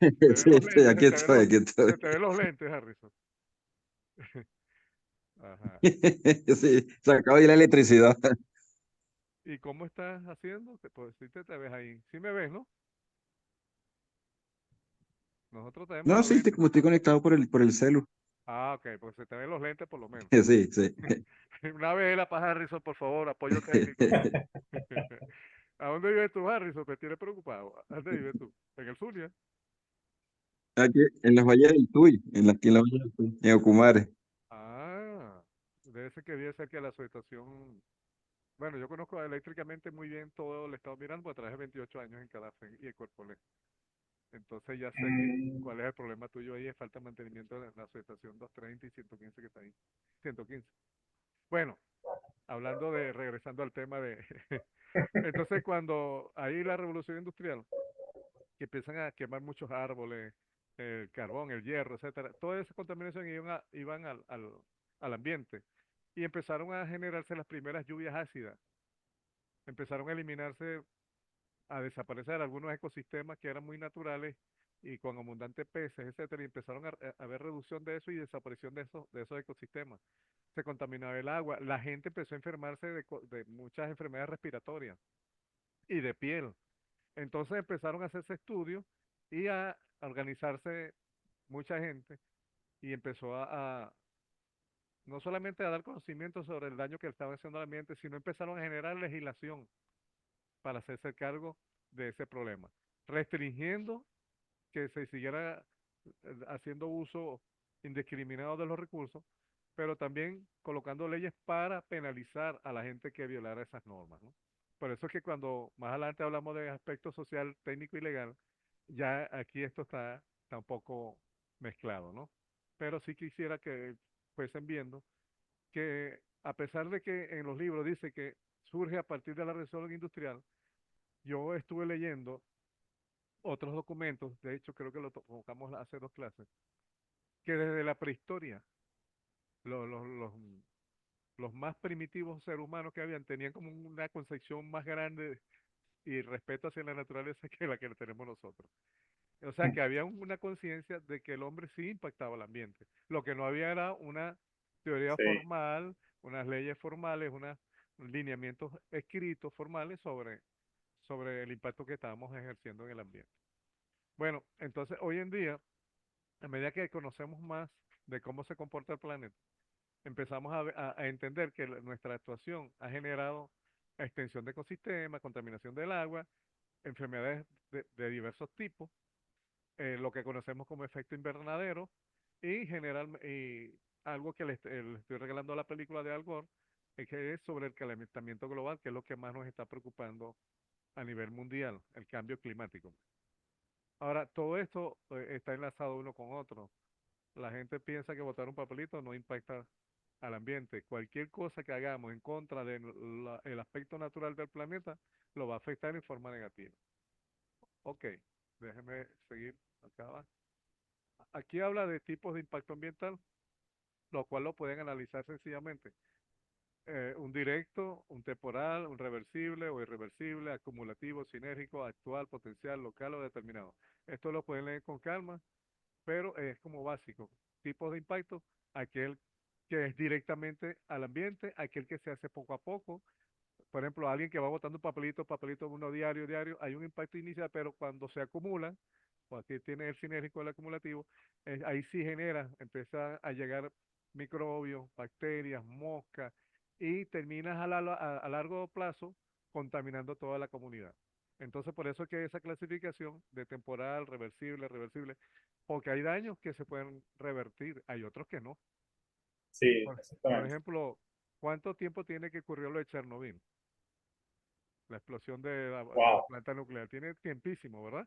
Te ven Sí, los sí, lentes, aquí estoy, aquí estoy. se te ven los lentes, Harrison. Ajá. Sí, se acaba de ir la electricidad. ¿Y cómo estás haciendo? Pues sí te ves ahí. Sí me ves, ¿no? Nosotros tenemos No, los sí, lentes. como estoy conectado por el celu. Ah, ok, pues se te ven los lentes por lo menos. Sí, sí. Una vela para Harrison, por favor, apoyo técnico. ¿A dónde vives tú, Harrison? Me tienes preocupado. ¿A dónde vives tú? ¿En el Zulia? Aquí en las valles del Tuy, aquí en las valles del Tuy, en Ocumare. Ah, debe ser que vive cerca de la subestación. Bueno, yo conozco eléctricamente muy bien todo el estado Miranda, porque trabajé 28 años en Cadafe y en Cuerpo Lé. Entonces ya sé Mm, cuál es el problema tuyo ahí, es falta de mantenimiento de la subestación 230 y 115 que está ahí. 115. Bueno, hablando de, regresando al tema de, entonces cuando ahí la revolución industrial, que empiezan a quemar muchos árboles, el carbón, el hierro, etcétera, toda esa contaminación iban al ambiente y empezaron a generarse las primeras lluvias ácidas, empezaron a eliminarse, a desaparecer algunos ecosistemas que eran muy naturales y con abundantes peces, etcétera, y empezaron a haber reducción de eso y desaparición de esos ecosistemas. Se contaminaba el agua, la gente empezó a enfermarse de muchas enfermedades respiratorias y de piel. Entonces empezaron a hacerse estudios y a organizarse mucha gente y empezó no solamente a dar conocimiento sobre el daño que estaba haciendo al ambiente, sino empezaron a generar legislación para hacerse cargo de ese problema, restringiendo que se siguiera haciendo uso indiscriminado de los recursos, pero también colocando leyes para penalizar a la gente que violara esas normas, ¿no? Por eso es que cuando más adelante hablamos de aspecto social, técnico y legal, ya aquí esto está un poco mezclado, ¿no? Pero sí quisiera que fuesen viendo que a pesar de que en los libros dice que surge a partir de la revolución industrial, yo estuve leyendo otros documentos, de hecho creo que lo tocamos hace dos clases, que desde la prehistoria lo- lo- los, los más primitivos seres humanos que habían tenían como una concepción más grande y respeto hacia la naturaleza que la que tenemos nosotros. O sea que había una conciencia de que el hombre sí impactaba el ambiente. Lo que no había era una teoría sí, formal, unas leyes formales, unos lineamientos escritos formales sobre el impacto que estábamos ejerciendo en el ambiente. Bueno, entonces hoy en día, a medida que conocemos más de cómo se comporta el planeta, empezamos a entender que nuestra actuación ha generado extensión de ecosistemas, contaminación del agua, enfermedades de diversos tipos, lo que conocemos como efecto invernadero y algo que le estoy regalando a la película de Al Gore, que es sobre el calentamiento global, que es lo que más nos está preocupando a nivel mundial, el cambio climático. Ahora, todo esto está enlazado uno con otro. La gente piensa que botar un papelito no impacta al ambiente. Cualquier cosa que hagamos en contra del aspecto natural del planeta lo va a afectar en forma negativa. Ok, déjeme seguir acá abajo. Aquí habla de tipos de impacto ambiental, lo cual lo pueden analizar sencillamente. Un directo, un temporal, un reversible o irreversible, acumulativo, sinérgico, actual, potencial, local o determinado. Esto lo pueden leer con calma, pero es como básico. Tipos de impacto, aquel que es directamente al ambiente, aquel que se hace poco a poco. Por ejemplo, alguien que va botando papelito, papelito uno diario, diario, hay un impacto inicial, pero cuando se acumulan, o aquí tiene el sinérgico, el acumulativo, ahí sí genera, empieza a llegar microbios, bacterias, moscas, y terminas a largo plazo contaminando toda la comunidad. Entonces, por eso es que hay esa clasificación de temporal, reversible, reversible, porque hay daños que se pueden revertir, hay otros que no. sí, Por exactamente. ejemplo, ¿cuánto tiempo tiene que ocurrir lo de Chernobyl? La explosión de la Wow, planta nuclear. Tiene tiempísimo, ¿verdad?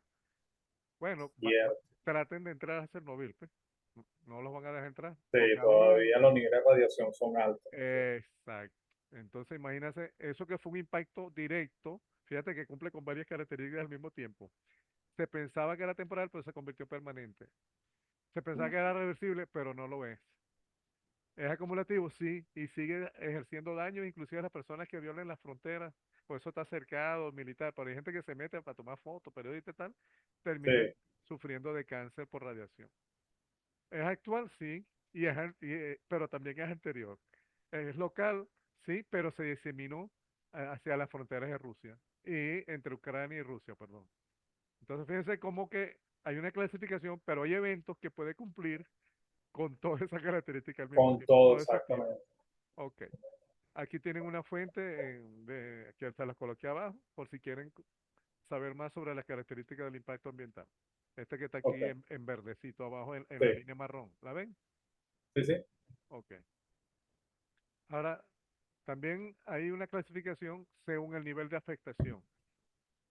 Bueno, cierto. traten de entrar a Chernobyl, pues. No, no los van a dejar entrar, Sí, porque todavía los niveles de radiación son altos. exacto. Entonces, imagínense, eso que fue un impacto directo, fíjate que cumple con varias características al mismo tiempo. Se pensaba que era temporal, pero se convirtió en permanente. Se pensaba que era reversible, pero no lo es. Es acumulativo, sí, y sigue ejerciendo daño, inclusive a las personas que violen las fronteras. Por eso está cercado, militar. Pero hay gente que se mete para tomar fotos, periodistas y tal, Sí, termina sufriendo de cáncer por radiación. Es actual, sí, pero también es anterior. Es local, sí, pero se diseminó hacia las fronteras de Rusia y entre Ucrania y Rusia, perdón. Entonces, fíjense cómo que hay una clasificación, pero hay eventos que puede cumplir con todas esas características al mismo Con tiempo, todo, todo ese tipo. exactamente. Ok. Aquí tienen una fuente que se las coloqué abajo, por si quieren saber más sobre las características del impacto ambiental. Este que está Ok, aquí en verdecito abajo en sí, la línea marrón. ¿La ven? sí, sí, Ok. Ahora, también hay una clasificación según el nivel de afectación.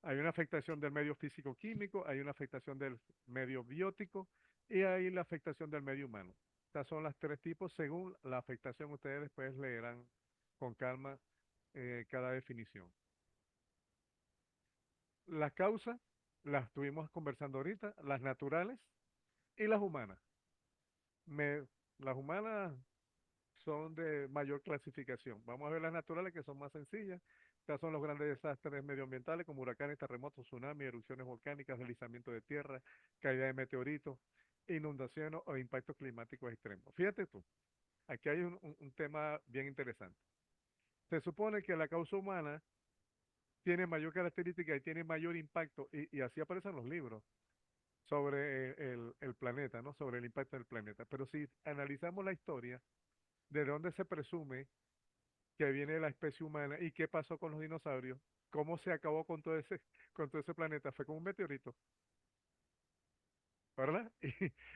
Hay una afectación del medio físico-químico, hay una afectación del medio biótico y hay la afectación del medio humano. Estas son las tres tipos según la afectación. Ustedes después leerán con calma cada definición. Las causas las estuvimos conversando ahorita, las naturales y las humanas. Me- las humanas son de mayor clasificación. Vamos a ver las naturales que son más sencillas. Estas son los grandes desastres medioambientales como huracanes, terremotos, tsunamis, erupciones volcánicas, deslizamiento de tierra, caída de meteoritos, inundaciones o impactos climáticos extremos. Fíjate tú, aquí hay un tema bien interesante. Se supone que la causa humana tiene mayor característica y tiene mayor impacto, y así aparecen los libros sobre el planeta, ¿no? Sobre el impacto del planeta. Pero si analizamos la historia, de dónde se presume que viene la especie humana y qué pasó con los dinosaurios, cómo se acabó con todo ese planeta, fue con un meteorito, ¿verdad?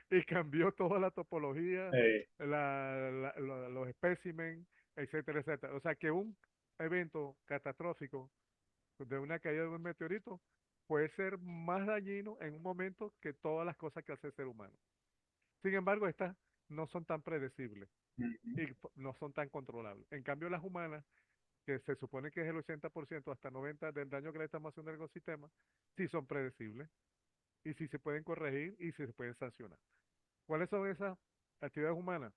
Y cambió toda la topología, eh, los espécimen, etcétera, etcétera. O sea que un evento catastrófico de una caída de un meteorito puede ser más dañino en un momento que todas las cosas que hace el ser humano. Sin embargo, estas no son tan predecibles ujú, y no son tan controlables. En cambio, las humanas, que se supone que es el 80% hasta 90% del daño que le estamos haciendo al ecosistema, sí son predecibles y sí se pueden corregir y sí se pueden sancionar. ¿Cuáles son esas actividades humanas?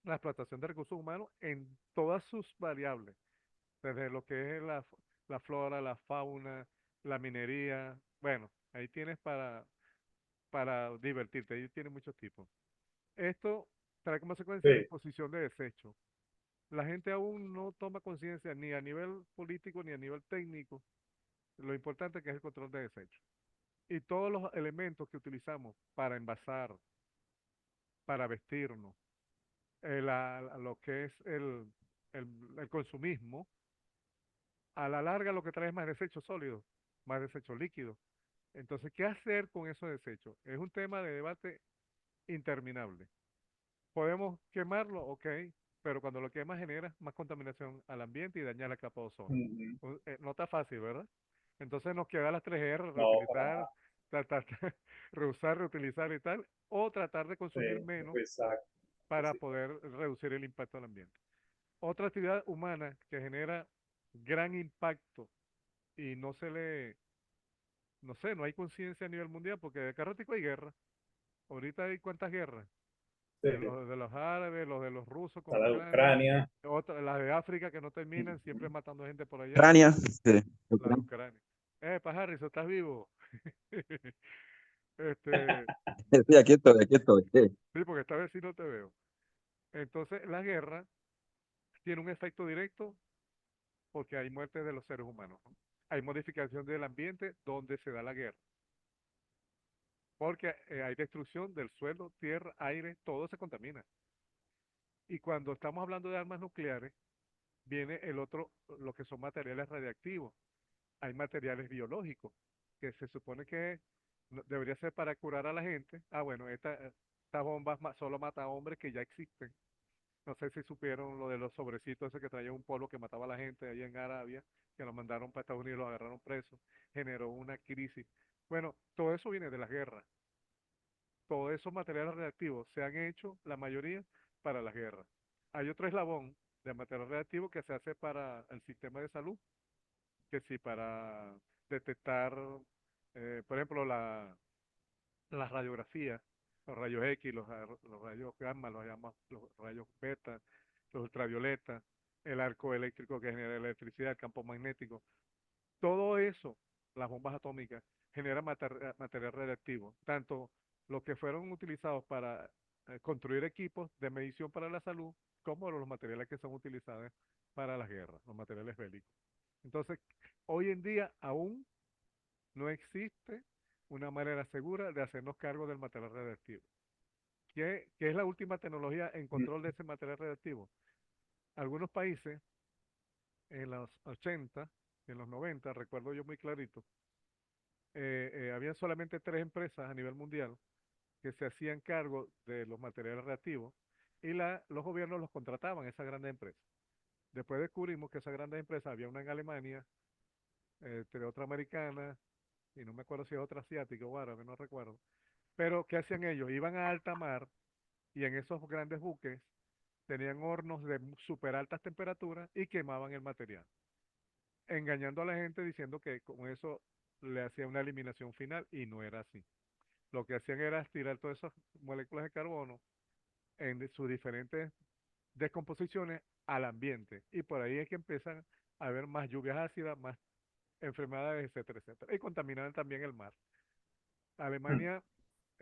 La explotación de recursos humanos en todas sus variables, desde lo que es la flora, la fauna, la minería. Bueno, ahí tienes para divertirte, ahí tiene muchos tipos. Esto trae como consecuencia sí, disposición de desechos. La gente aún no toma conciencia ni a nivel político ni a nivel técnico lo importante que es el control de desechos. Y todos los elementos que utilizamos para envasar, para vestirnos, lo que es el, el consumismo, a la larga lo que trae es más desechos sólidos, más desechos líquidos. Entonces, ¿qué hacer con esos desechos? Es un tema de debate interminable. Podemos quemarlo, ok, pero cuando lo quemas genera más contaminación al ambiente y daña la capa de ozono. ujú, No está fácil, ¿verdad? Entonces nos queda las 3R, no, para reutilizar, nada. tratar, reusar, reutilizar y tal, o tratar de consumir menos Exacto, para reciclar. poder reducir el impacto al ambiente. Otra actividad humana que genera gran impacto y no sé, no hay conciencia a nivel mundial porque de cada ratico hay guerra. Ahorita hay cuántas guerras, Sí, de los árabes, los de los rusos con está la de Ucrania, Ucrania. las de África que no terminan, siempre Ujú. matando gente por allá, Ucrania, sí, la de Ucrania. Ucrania. Harrison, ¿estás vivo? Este, Sí, aquí estoy, aquí estoy. Sí. sí, porque esta vez sí no te veo. Entonces, la guerra tiene un efecto directo porque hay muerte de los seres humanos, ¿no? Hay modificación del ambiente donde se da la guerra, porque hay destrucción del suelo, tierra, aire, todo se contamina. Y cuando estamos hablando de armas nucleares, viene el otro, lo que son materiales radiactivos. Hay materiales biológicos que se supone que debería ser para curar a la gente. Ah, bueno, estas bombas solo mata a hombres que ya existen. No sé si supieron lo de los sobrecitos ese que traía un polvo que mataba a la gente allá en Arabia, que lo mandaron para Estados Unidos, lo agarraron preso, generó una crisis. Bueno, todo eso viene de las guerras. Todos esos materiales reactivos se han hecho, la mayoría, para las guerras. Hay otro eslabón de material reactivo que se hace para el sistema de salud, que sí, para detectar, por ejemplo, las radiografías, los rayos X, los rayos gamma, los rayos beta, los ultravioletas, el arco eléctrico que genera electricidad, el campo magnético, todo eso, las bombas atómicas, genera material radiactivo, tanto los que fueron utilizados para construir equipos de medición para la salud, como los materiales que son utilizados para las guerras, los materiales bélicos. Entonces, hoy en día aún no existe una manera segura de hacernos cargo del material radiactivo. ¿Qué es la última tecnología en control de ese material radiactivo? Algunos países, en los 80, en los 90, recuerdo yo muy clarito, había solamente 3 empresas a nivel mundial que se hacían cargo de los materiales reactivos y los gobiernos los contrataban, esas grandes empresas. Después descubrimos que esas grandes empresas, había una en Alemania, otra americana, y no me acuerdo si es otra asiática o árabe, no recuerdo. Pero, ¿qué hacían ellos? Iban a alta mar y en esos grandes buques tenían hornos de súper altas temperaturas y quemaban el material, engañando a la gente diciendo que con eso le hacía una eliminación final y no era así. Lo que hacían era tirar todas esas moléculas de carbono en sus diferentes descomposiciones al ambiente y por ahí es que empiezan a haber más lluvias ácidas, más enfermedades, etcétera, etcétera. Y contaminaban también el mar. Alemania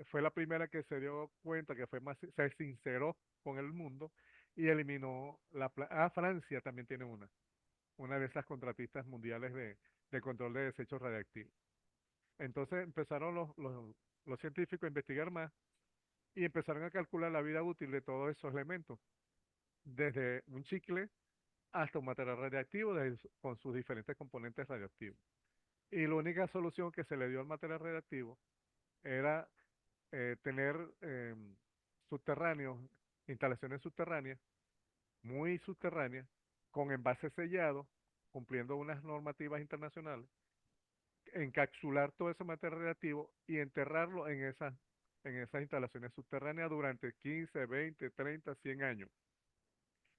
fue la primera que se dio cuenta que se sinceró con el mundo y eliminó Francia también tiene una de esas contratistas mundiales de control de desechos radiactivos. Entonces empezaron los científicos a investigar más y empezaron a calcular la vida útil de todos esos elementos, desde un chicle hasta un material radiactivo con sus diferentes componentes radioactivos. Y la única solución que se le dio al material radiactivo era tener subterráneos, instalaciones subterráneas, muy subterráneas, con envases sellados, cumpliendo unas normativas internacionales, encapsular todo ese material radiactivo y enterrarlo en esas instalaciones subterráneas durante 15, 20, 30, 100 años,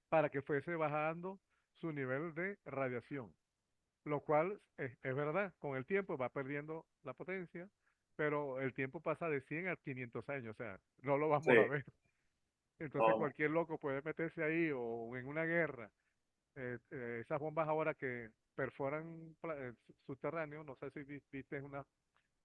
para que fuese bajando su nivel de radiación, lo cual es verdad, con el tiempo va perdiendo la potencia, pero el tiempo pasa de 100 a 500 años, o sea, no lo Sí, vamos a ver. Entonces no, no. cualquier loco puede meterse ahí o en una guerra. Esas bombas ahora que perforan subterráneos, no sé si viste una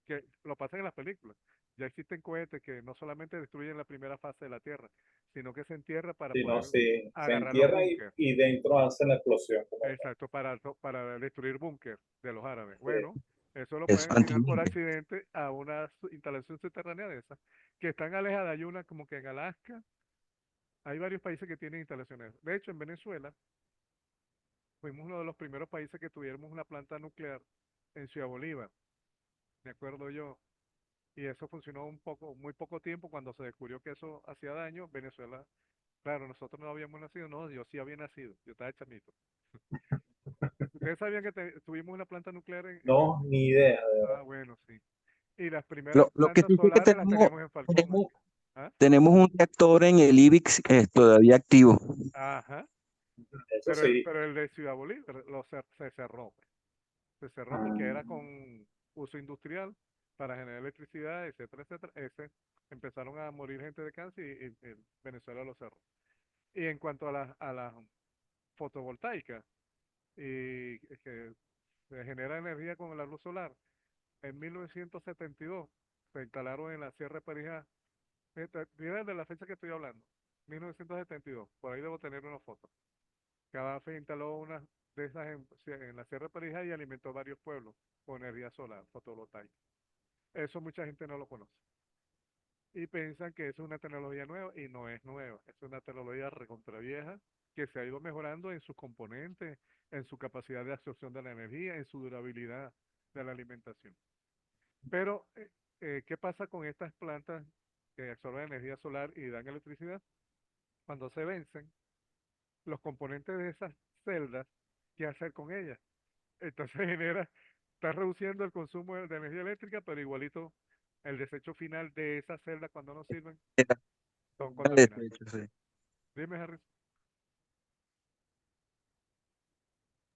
que lo pasan en las películas. Ya existen cohetes que no solamente destruyen la primera fase de la Tierra, sino que se entierra para Sí, no, poder sí, se agarrar los entierra búnkeres. y dentro hacen la explosión como tal. Exacto, para destruir búnker de los árabes. Sí, Bueno, eso lo Eso pueden tirar por antiguamente. accidente a una instalación subterránea de esas, que están alejadas. Hay una como que en Alaska, hay varios países que tienen instalaciones. De hecho, en Venezuela, fuimos uno de los primeros países que tuviéramos una planta nuclear en Ciudad Bolívar, me acuerdo yo. Y eso funcionó muy poco tiempo cuando se descubrió que eso hacía daño. Venezuela, claro, nosotros no habíamos nacido, no, yo sí había nacido, yo estaba chamito. ¿Ustedes sabían que tuvimos una planta nuclear no, ni idea, de verdad. Ah, bueno, sí. Y las primeras Lo que plantas sí sé que solares las teníamos en Falcón tenemos, aquí. ¿Ah? tenemos un reactor en el IBIX todavía activo. Ajá. Eso Pero el, sí. pero el de Ciudad Bolívar se cerró, pues. Se cerró porque era con uso industrial para generar electricidad, etcétera, etcétera. Empezaron a morir gente de cáncer y Venezuela lo cerró. Y en cuanto a las fotovoltaicas, y que se genera energía con la luz solar, en 1972 se instalaron en la Sierra de Perijá. Mira de la fecha que estoy hablando, 1972, por ahí debo tener una foto. Gaddafi instaló una de esas en la Sierra de Perijá y alimentó varios pueblos con energía solar, fotovoltaica. Eso mucha gente no lo conoce. Y piensan que eso es una tecnología nueva y no es nueva. Es una tecnología recontra vieja que se ha ido mejorando en sus componentes, en su capacidad de absorción de la energía, en su durabilidad de la alimentación. Pero, ¿qué pasa con estas plantas que absorben energía solar y dan electricidad? Cuando se vencen, los componentes de esas celdas, ¿qué hacer con ellas? Entonces está reduciendo el consumo de energía eléctrica, pero igualito el desecho final de esas celdas cuando no sirven son contaminantes. Desecho, sí. Dime, Harris.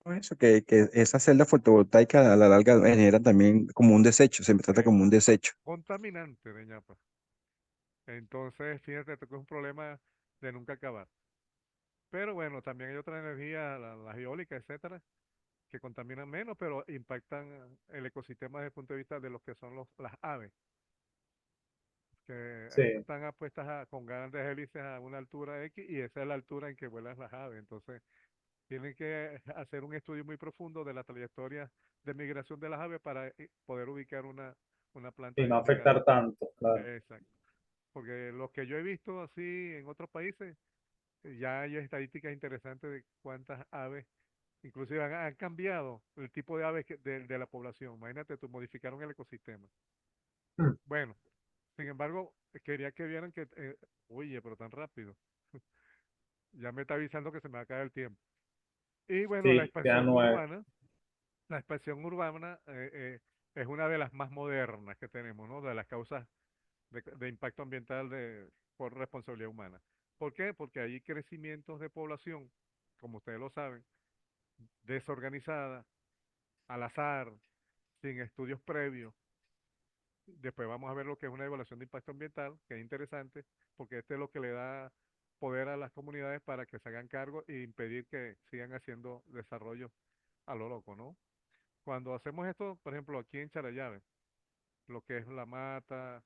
Eso, que esa celda fotovoltaica a la larga genera también como un desecho, se me trata como un Exacto. desecho. Contaminante de ñapa. Entonces, fíjate, esto que es un problema de nunca acabar. Pero bueno, también hay otra energía, las eólicas, etcétera, que contaminan menos, pero impactan el ecosistema desde el punto de vista de los que son las aves, que Sí, están apuestas con grandes hélices a una altura X y esa es la altura en que vuelan las aves. Entonces, tienen que hacer un estudio muy profundo de la trayectoria de migración de las aves para poder ubicar una planta y de no ese gas. afectar tanto, claro. Exacto. Porque los que yo he visto así en otros países, ya hay estadísticas interesantes de cuántas aves, inclusive han cambiado el tipo de aves de la población. Imagínate, tú modificaron el ecosistema. Mm. Bueno, sin embargo, quería que vieran que, oye, pero tan rápido, ya me está avisando que se me va a caer el tiempo. Y bueno, Sí, queda 9. la expansión urbana es una de las más modernas que tenemos, ¿no? De las causas de impacto ambiental por responsabilidad humana. ¿Por qué? Porque hay crecimientos de población, como ustedes lo saben, desorganizada, al azar, sin estudios previos. Después vamos a ver lo que es una evaluación de impacto ambiental, que es interesante, porque este es lo que le da poder a las comunidades para que se hagan cargo e impedir que sigan haciendo desarrollo a lo loco, ¿no? Cuando hacemos esto, por ejemplo, aquí en Charallave, lo que es la mata,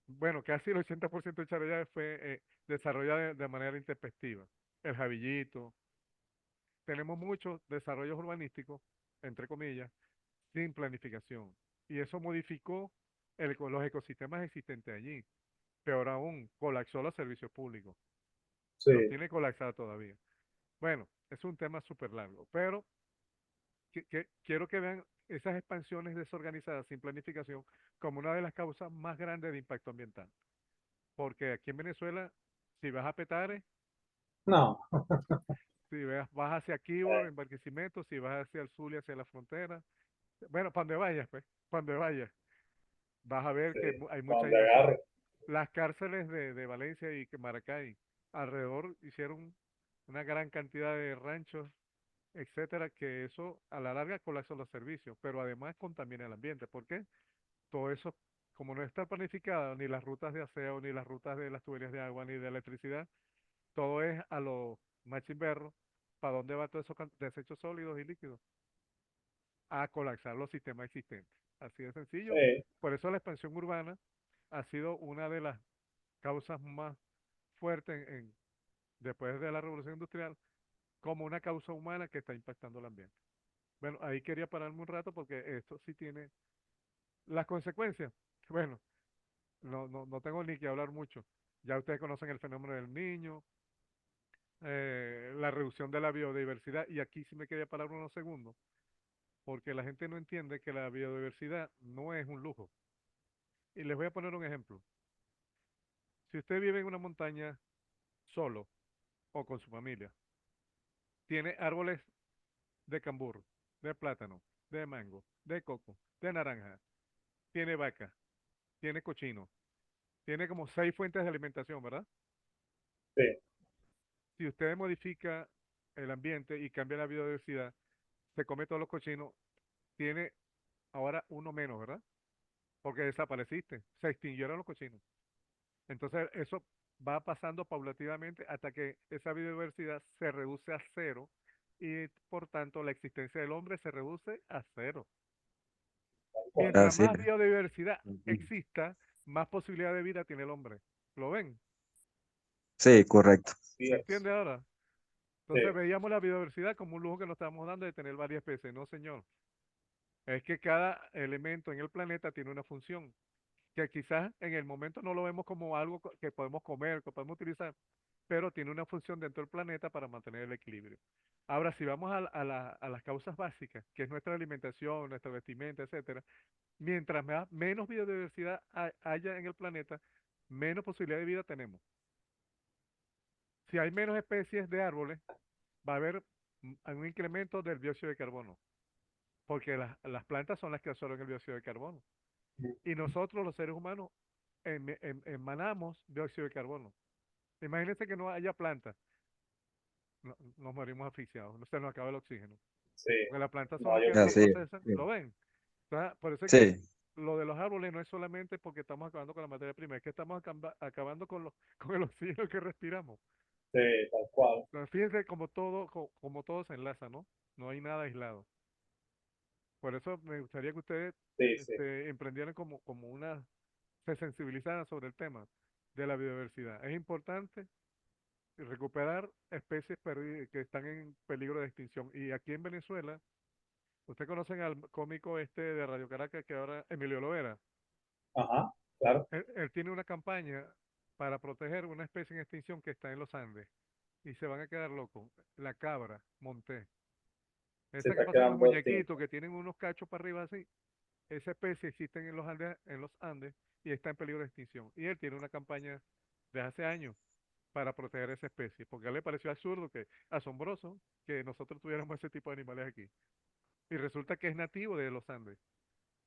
bueno, casi el 80% de Charallave fue desarrollada de manera intempestiva. El Javillito, tenemos muchos desarrollos urbanísticos, entre comillas, sin planificación. Y eso modificó los ecosistemas existentes allí. Peor aún, colapsó los servicios públicos. Sí, Los tiene colapsados todavía. Bueno, es un tema súper largo, pero quiero que vean esas expansiones desorganizadas sin planificación como una de las causas más grandes de impacto ambiental. Porque aquí en Venezuela, si vas a Petare, no, si vas hacia Quibor, en Barquisimeto, si vas hacia el Zulia, hacia la frontera, bueno, para donde vayas, pues, para donde vayas, vas a ver sí, que hay mucha donde inversión. agarre. Las cárceles de Valencia y que Maracay, alrededor hicieron una gran cantidad de ranchos, etcétera, que eso a la larga colapsa los servicios, pero además contamina el ambiente. ¿Por qué? Todo eso, como no está planificado, ni las rutas de aseo, ni las rutas de las tuberías de agua, ni de electricidad, todo es a lo machimberro. ¿Para dónde va todo esos desechos sólidos y líquidos? A colapsar los sistemas existentes. Así de sencillo. Sí, Por eso la expansión urbana ha sido una de las causas más fuertes después de la revolución industrial como una causa humana que está impactando el ambiente. Bueno, ahí quería pararme un rato porque esto sí tiene las consecuencias. Bueno, no tengo ni que hablar mucho. Ya ustedes conocen el fenómeno del niño, la reducción de la biodiversidad, y aquí sí me quería parar unos segundos, porque la gente no entiende que la biodiversidad no es un lujo. Y les voy a poner un ejemplo. Si usted vive en una montaña solo o con su familia, tiene árboles de cambur, de plátano, de mango, de coco, de naranja, tiene vaca, tiene cochino, tiene como 6 fuentes de alimentación, ¿verdad? sí, Si usted modifica el ambiente y cambia la biodiversidad, se come todos los cochinos, tiene ahora uno menos, ¿verdad? Porque desapareciste, se extinguieron los cochinos. Entonces eso va pasando paulativamente hasta que esa biodiversidad se reduce a cero y por tanto la existencia del hombre se reduce a cero. Mientras Así más es. biodiversidad exista, más posibilidad de vida tiene el hombre. ¿Lo ven? Sí, correcto. sí ¿Se es. entiende ahora? Sí, Entonces veíamos la biodiversidad como un lujo que nos estamos dando de tener varias especies. No, señor. Es que cada elemento en el planeta tiene una función, que quizás en el momento no lo vemos como algo que podemos comer, que podemos utilizar, pero tiene una función dentro del planeta para mantener el equilibrio. Ahora, si vamos a las causas básicas, que es nuestra alimentación, nuestra vestimenta, etcétera, mientras menos biodiversidad haya en el planeta, menos posibilidad de vida tenemos. Si hay menos especies de árboles, va a haber un incremento del dióxido de carbono, porque las plantas son las que absorben el dióxido de carbono. Y nosotros, los seres humanos, emanamos dióxido de carbono. Imagínense que no haya plantas, nos morimos asfixiados, no se nos acaba el oxígeno. sí, Porque las plantas son no las hay que lo Así es. procesan, ¿lo ven? Entonces, por eso es que Sí, lo de los árboles no es solamente porque estamos acabando con la materia prima, es que estamos acabando con el oxígeno que respiramos. sí, tal cual. Entonces, fíjense como todo se enlaza, ¿no? No hay nada aislado. Por eso me gustaría que ustedes Sí, sí. emprendieran como se sensibilizaran sobre el tema de la biodiversidad. Es importante recuperar especies que están en peligro de extinción. Y aquí en Venezuela, ustedes conocen al cómico este de Radio Caracas que ahora, Emilio Lovera. Ajá, claro. Él tiene una campaña para proteger una especie en extinción que está en los Andes y se van a quedar locos. La cabra montés. Se Esa que está pasan los quedando muñequitos extinto. que tienen unos cachos para arriba así. Esa especie existe en los Andes y está en peligro de extinción. Y él tiene una campaña de hace años para proteger esa especie, porque a él le pareció absurdo, asombroso, que nosotros tuviéramos ese tipo de animales aquí. Y resulta que es nativo de los Andes.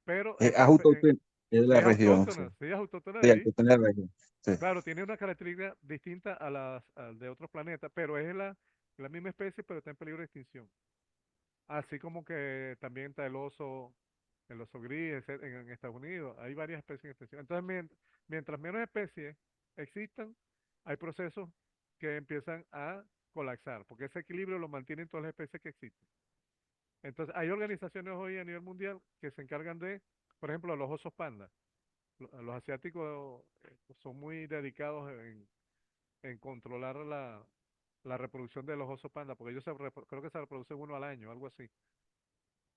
Pero Es autóctono de sí la es región, sí. autóctona, sí es autóctona Sí, de ahí. autóctono de la región. Sí. Claro, tiene una característica distinta al de otros planetas, pero es la misma especie, pero está en peligro de extinción. Así como que también está el oso gris en Estados Unidos. Hay varias especies en extinción. Entonces, mientras menos especies existan, hay procesos que empiezan a colapsar, porque ese equilibrio lo mantienen todas las especies que existen. Entonces, hay organizaciones hoy a nivel mundial que se encargan de, por ejemplo, los osos panda. Los asiáticos son muy dedicados en controlar la reproducción de los osos panda, porque ellos creo que se reproducen uno al año, algo así.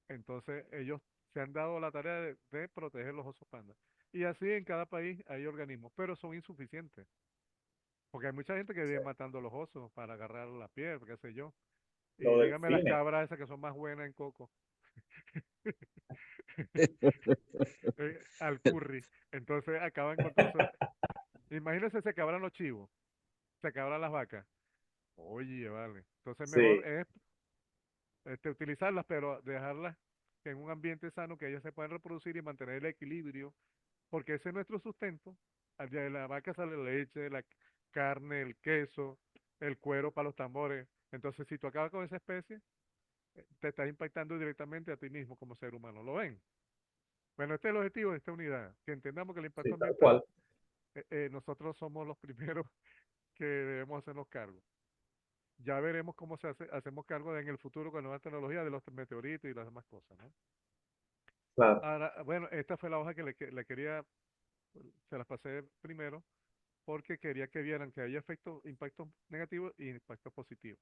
Entonces, ellos se han dado la tarea de proteger los osos panda. Y así en cada país hay organismos, pero son insuficientes, porque hay mucha gente que vive matando los osos para agarrar la piel, qué sé yo. Y Los dígame las delfines. cabras esas que son más buenas en coco, al curry. Entonces acaban con todo eso. Imagínense, se acabaran los chivos, se acabaran las vacas. Oye, vale. Entonces mejor Sí, es utilizarlas, pero dejarlas en un ambiente sano que ellas se puedan reproducir y mantener el equilibrio, porque ese es nuestro sustento. Allá de la vaca sale la leche, la carne, el queso, el cuero para los tambores. Entonces, si tú acabas con esa especie, te estás impactando directamente a ti mismo como ser humano. ¿Lo ven? Bueno, este es el objetivo de esta unidad, que entendamos que el impacto sí, tal ambiental, cual. nosotros somos los primeros que debemos hacernos cargo. Ya veremos cómo hacemos cargo en el futuro con nuevas tecnologías de los meteoritos y las demás cosas, ¿no? Claro. Ahora, bueno, esta fue la hoja que le quería, se las pasé primero, porque quería que vieran que hay efectos, impactos negativos y impactos positivos.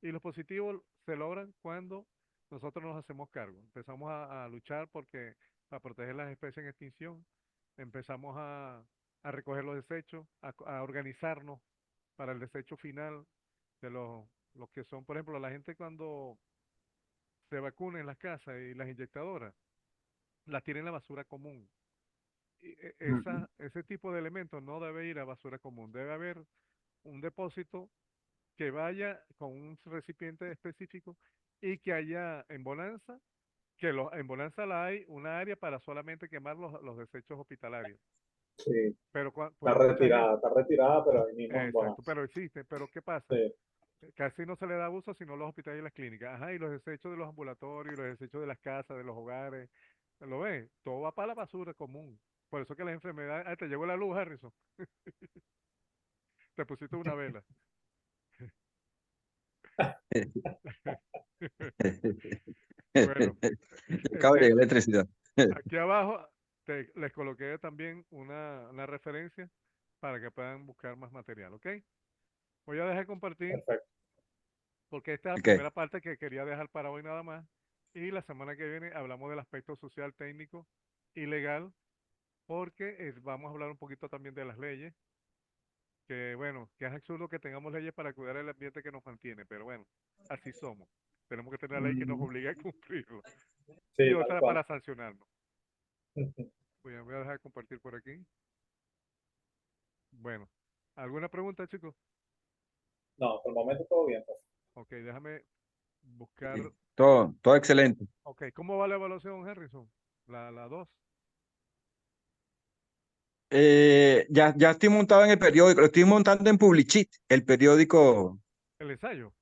Y los positivos se logran cuando nosotros nos hacemos cargo. Empezamos a luchar para proteger las especies en extinción, empezamos a recoger los desechos, a organizarnos para el desecho final de los que son, por ejemplo, la gente cuando se vacuna en las casas y las inyectadoras, las tienen en la basura común. Y Mm. ese tipo de elementos no debe ir a basura común, debe haber un depósito que vaya con un recipiente específico y que haya en Bonanza, en Bonanza la hay una área para solamente quemar los desechos hospitalarios. Sí. Pero pues mucha gente, Está retirada, pero ahí mismo en exacto, Bonanza. pero existe, pero ¿qué pasa? Sí, Casi no se le da uso sino los hospitales y las clínicas. Ajá, y los desechos de los ambulatorios, los desechos de las casas, de los hogares, ¿lo ves? Todo va para la basura común. Por eso que las enfermedades, te llegó la luz, Harrison, te pusiste una vela. Bueno, Acaba de llegar la este, electricidad. aquí abajo les coloqué también una referencia para que puedan buscar más material, ¿ok? Voy a dejar de compartir perfecto. porque esta es la Ok. primera parte que quería dejar para hoy nada más. Y la semana que viene hablamos del aspecto social, técnico y legal, porque vamos a hablar un poquito también de las leyes, que bueno, que es absurdo que tengamos leyes para cuidar el ambiente que nos mantiene, pero bueno, así somos. Tenemos que tener una ley que nos Mm. obligue a cumplirlo y Sí, tal otra cual. para sancionarnos. Voy a dejar de compartir por aquí. Bueno, ¿alguna pregunta, chicos? No, por el momento todo bien, pues. Ok, déjame buscar. Todo excelente. Ok, ¿cómo va la evaluación, Harrison? La 2, Ya estoy montado en el periódico, lo estoy montando en Publicit, el periódico. el ensayo.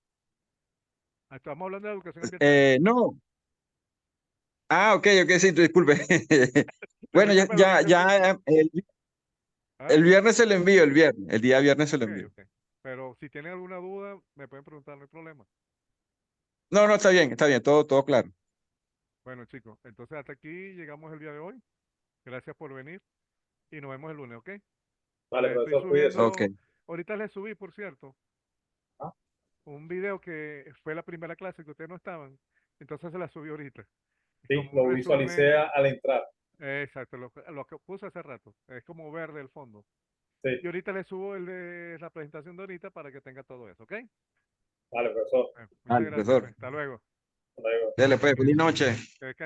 Estamos hablando de educación ambiental. No. Ok, sí, disculpe. Yo Bueno, creí que me lo había entendido. ¿Ah? el viernes se lo envío, el día viernes se lo Ok, envío. ok. Pero si tienen alguna duda, me pueden preguntar, no hay problema. No, está bien, todo claro. Bueno, chicos, entonces hasta aquí llegamos el día de hoy. Gracias por venir y nos vemos el lunes, ¿ok? Vale, Le estoy profesor, cuídese. Ok, subiendo, ahorita le subí, por cierto, Ah, un video que fue la primera clase que ustedes no estaban, entonces se la subí ahorita. Es sí, como un lo visualicé resumen, al entrar. exacto, lo que puse hace rato, es como verde el fondo. Sí, Y ahorita le subo el de la presentación de ahorita para que tenga todo eso, ¿ok? vale, profesor. Muchas vale, gracias, pues. profesor. Hasta luego. Hasta luego. Dele pues, feliz noche. Que descanse.